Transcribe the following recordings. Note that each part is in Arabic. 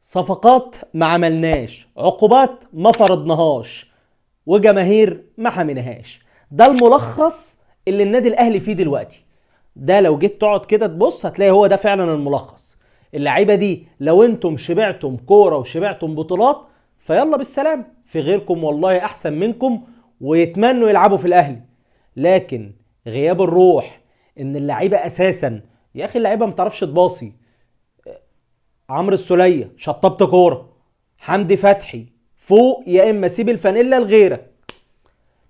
صفقات ما عملناش، عقوبات ما فرضناهاش، وجماهير ما حميناهاش. ده الملخص اللي النادي الاهلي فيه دلوقتي. ده لو جيت تقعد كده تبص هتلاقي هو ده فعلا الملخص. اللعيبه دي لو انتم شبعتم كوره وشبعتم بطولات فيلا بالسلام، في غيركم والله احسن منكم ويتمنوا يلعبوا في الاهلي. لكن غياب الروح، ان اللعيبه اساسا، يا اخي اللعيبه ما بتعرفش تباصي. عمرو السولية شطبت كوره، حمدي فتحي فوق يا اما سيب الفانيلا لغيرك.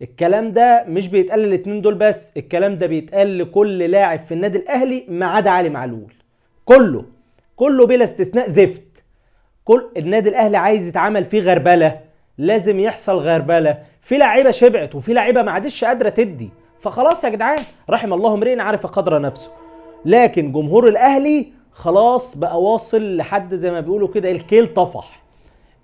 الكلام ده مش بيتقال للاتنين دول بس، الكلام ده بيتقال لكل لاعب في النادي الاهلي ما عدا علي معلول. كله بلا استثناء زفت. كل النادي الاهلي عايز يتعمل فيه غربله، لازم يحصل غربله. في لعيبه شبعت وفي لعيبه ما عادش قادره تدي، فخلاص يا جدعان رحم الله امرئ عارف قدر نفسه. لكن جمهور الاهلي خلاص بقى واصل لحد زي ما بيقولوا كده الكيل طفح.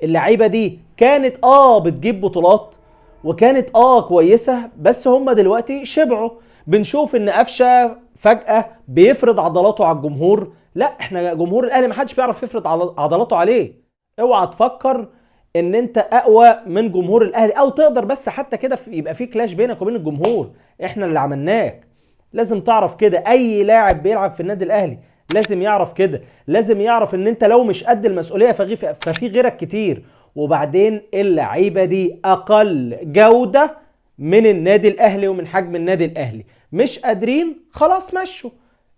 اللعيبه دي كانت بتجيب بطولات وكانت كويسه، بس هم دلوقتي شبعوا. بنشوف ان قفشه فجاه بيفرض عضلاته على الجمهور. لا، احنا جمهور الاهلي ما حدش بيعرف يفرض عضلاته عليه. اوعى تفكر ان انت اقوى من جمهور الاهلي او تقدر، بس حتى كده يبقى في كلاش بينك وبين الجمهور. احنا اللي عملناك. لازم تعرف كده، اي لاعب بيلعب في النادي الاهلي لازم يعرف كده. لازم يعرف ان انت لو مش قد المسؤوليه ففي غيرك كتير. وبعدين اللعيبه دي اقل جوده من النادي الاهلي ومن حجم النادي الاهلي، مش قادرين خلاص مشوا.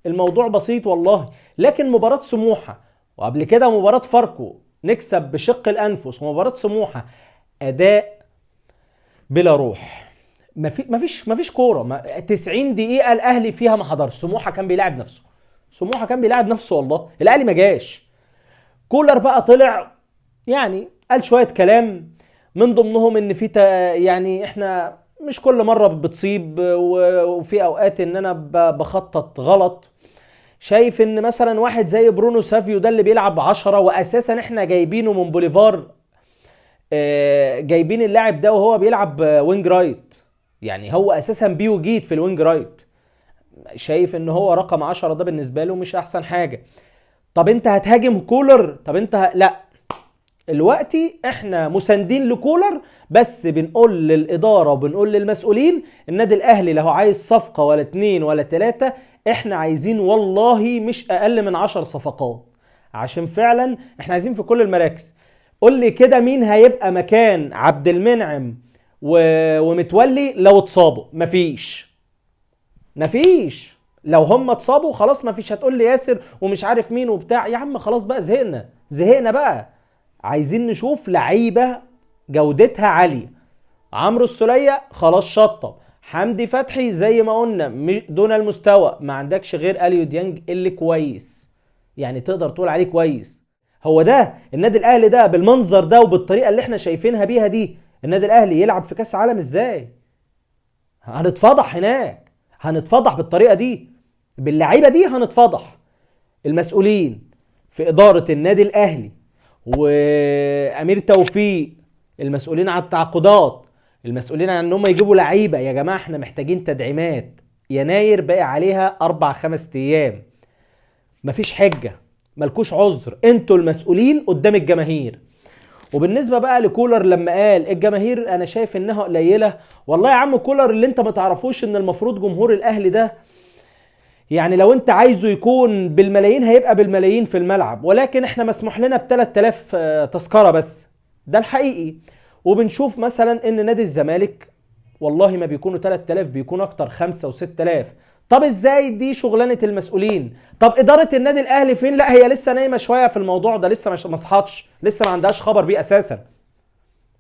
الموضوع بسيط والله. لكن مباراه سموحه وقبل كده مباراه فاركو نكسب بشق الانفس، ومباراه سموحه اداء بلا روح. مفيش كوره. 90 دقيقه الاهلي فيها ما حضرش. سموحه كان بيلاعب نفسه. سموحه كان بيلاعب نفسه والله. الاهلي ما جاش. كولر بقى طلع يعني قال شويه كلام، من ضمنهم ان في يعني احنا مش كل مره بتصيب، وفي اوقات ان انا بخطط غلط. شايف ان مثلا واحد زي برونو سافيو ده اللي بيلعب 10 واساسا احنا جايبينه من بوليفار، جايبين اللاعب ده وهو بيلعب وينج رايت، يعني هو اساسا بيو جيت في الوينج رايت. شايف ان هو رقم 10 ده بالنسبه له مش احسن حاجه. طب انت هتهاجم كولر؟ طب انت لا، دلوقتي احنا مساندين لكولر، بس بنقول للاداره وبنقول للمسؤولين النادي الاهلي لو عايز صفقه ولا 2 ولا 3، احنا عايزين والله مش اقل من 10 صفقات، عشان فعلا احنا عايزين في كل المراكز. قول لي كده مين هيبقى مكان عبد المنعم ومتولي لو اتصابوا؟ مفيش. لو هم اتصابوا خلاص مفيش. هتقول لي ياسر ومش عارف مين وبتاع، يا عم خلاص بقى زهقنا بقى. عايزين نشوف لعيبه جودتها عاليه. عمرو السولية خلاص شطب. حمدي فتحي زي ما قلنا دون المستوى. ما عندكش غير اليو ديانج اللي كويس، يعني تقدر تقول عليه كويس. هو ده النادي الاهلي ده بالمنظر ده وبالطريقه اللي احنا شايفينها بيها دي؟ النادي الاهلي يلعب في كاس عالم ازاي؟ هنتفضح هناك. هنتفضح بالطريقه دي، باللعيبه دي هنتفضح. المسؤولين في اداره النادي الاهلي وامير توفيق، المسؤولين عن التعاقدات، المسؤولين عن ان هم يجيبوا لعيبه. يا جماعه احنا محتاجين تدعيمات. يناير باقي عليها 4-5 ايام. مفيش حجه، ملكوش عذر. انتوا المسؤولين قدام الجماهير. وبالنسبه بقى لكولر لما قال الجماهير انا شايف انها قليله، والله يا عم كولر اللي انت ما تعرفوش ان المفروض جمهور الاهلي ده يعني لو انت عايزه يكون بالملايين هيبقى بالملايين في الملعب، ولكن احنا مسموح لنا ب 3000 تذكره بس. ده الحقيقي. وبنشوف مثلا ان نادي الزمالك والله ما بيكونوا 3000، بيكون اكتر 5 و6000. طب ازاي؟ دي شغلانه المسؤولين. طب اداره النادي الاهلي فين؟ لا هي لسه نايمه شويه في الموضوع ده، لسه ما صحتش، لسه ما عندهاش خبر بيه اساسا.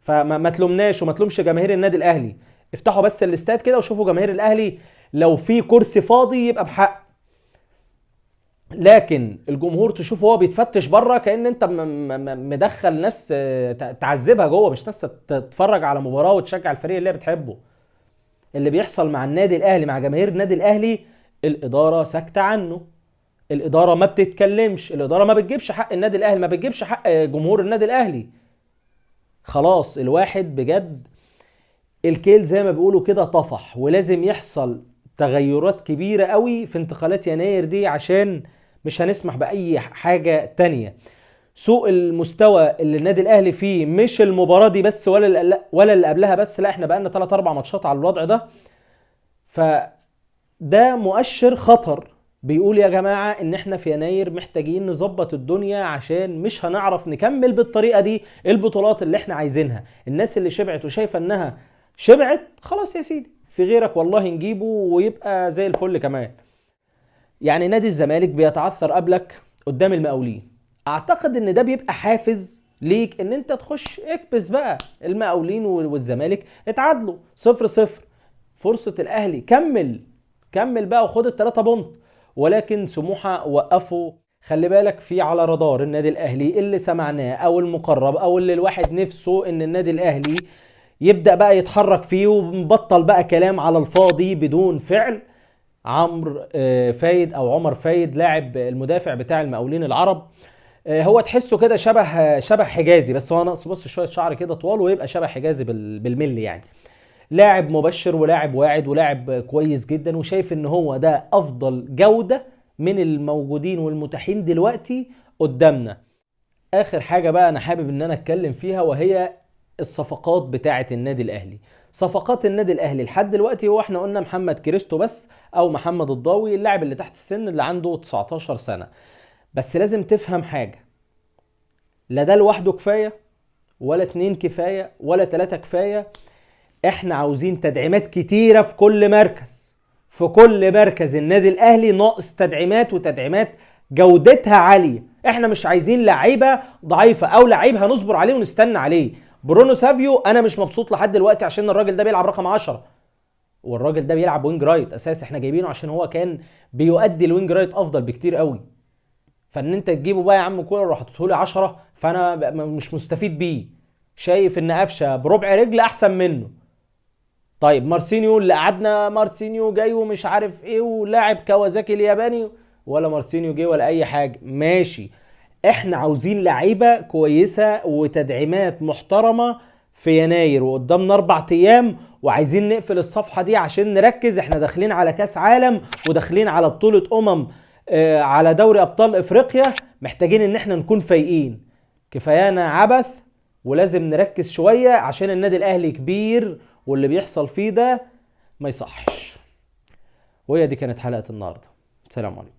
فما تلومناش وما تلومش جماهير النادي الاهلي. افتحوا بس الاستاد كده وشوفوا جماهير الاهلي لو في كرسي فاضي يبقى بحق. لكن الجمهور تشوفه هو بيتفتش بره كأن انت مدخل ناس تعذبها جوه، مش ناس تتفرج على مباراة وتشجع الفريق اللي هي بتحبه. اللي بيحصل مع النادي الاهلي مع جماهير النادي الاهلي، الادارة ساكتة عنه. الادارة ما بتتكلمش. الادارة ما بتجيبش حق النادي الاهلي، ما بتجيبش حق جمهور النادي الاهلي. خلاص الواحد بجد الكيل زي ما بيقولوا كده طفح، ولازم يحصل تغيرات كبيرة قوي في انتقالات يناير دي، عشان مش هنسمح بأي حاجة تانية. سوء المستوى اللي النادي الاهلي فيه مش المباراه دي بس ولا اللي قبلها بس، لا احنا بقالنا 3 4 ماتشات على الوضع ده. فده مؤشر خطر بيقول يا جماعه ان احنا في يناير محتاجين نظبط الدنيا، عشان مش هنعرف نكمل بالطريقه دي البطولات اللي احنا عايزينها. الناس اللي شبعت وشايفه انها شبعت خلاص يا سيدي، في غيرك والله نجيبه ويبقى زي الفل كمان. يعني نادي الزمالك بيتعثر قبلك قدام المقاولين، اعتقد ان ده بيبقى حافز ليك ان انت تخش اكبس بقى. المقاولين والزمالك اتعادلوا 0-0، فرصة الاهلي كمل بقى وخد ال3 بونت، ولكن سموحة وقفوا. خلي بالك في على رادار النادي الاهلي اللي سمعناه او المقرب او اللي الواحد نفسه ان النادي الاهلي يبدأ بقى يتحرك فيه ومبطل بقى كلام على الفاضي بدون فعل. عمرو فايد او عمر فايد لاعب المدافع بتاع المقاولين العرب، هو تحسه كده شبه حجازي، بس هو ناقصه بس شويه شعر كده طوال ويبقى شبه حجازي بالملي يعني. لاعب مبشر ولاعب واعد ولاعب كويس جدا، وشايف ان هو ده افضل جوده من الموجودين والمتاحين دلوقتي قدامنا. اخر حاجه بقى انا حابب ان انا اتكلم فيها، وهي الصفقات بتاعه النادي الاهلي. صفقات النادي الاهلي لحد دلوقتي هو احنا قلنا محمد كريستو بس، او محمد الضاوي اللاعب اللي تحت السن اللي عنده 19 سنه. بس لازم تفهم حاجه، لا ده لوحده كفايه ولا 2 كفايه ولا 3 كفايه. احنا عاوزين تدعيمات كتيره في كل مركز. في كل مركز النادي الاهلي ناقص تدعيمات، وتدعيمات جودتها عاليه. احنا مش عايزين لعيبه ضعيفه او لعيب هنصبر عليه ونستنى عليه. برونو سافيو انا مش مبسوط لحد دلوقتي عشان الراجل ده بيلعب رقم 10، والراجل ده بيلعب وينج رايت اساس. احنا جايبينه عشان هو كان بيؤدي الوينج رايت افضل بكتير قوي. فان انت تجيبه بقى يا عم كولر وحطيته لي 10، فانا مش مستفيد بيه. شايف ان قفشه بربع رجل احسن منه. طيب مارسينيو اللي قعدنا مارسينيو جاي ومش عارف ايه ولاعب كوازاكي الياباني، ولا مارسينيو جاي ولا اي حاجه، ماشي. احنا عاوزين لعيبه كويسه وتدعيمات محترمه في يناير وقدامنا 4 ايام، وعايزين نقفل الصفحه دي عشان نركز. احنا داخلين على كاس عالم وداخلين على بطوله على دوري ابطال افريقيا، محتاجين ان احنا نكون فايقين. كفايانا عبث، ولازم نركز شويه عشان النادي الاهلي كبير واللي بيحصل فيه ده ما يصحش. وهي دي كانت حلقه النهارده. سلام عليكم.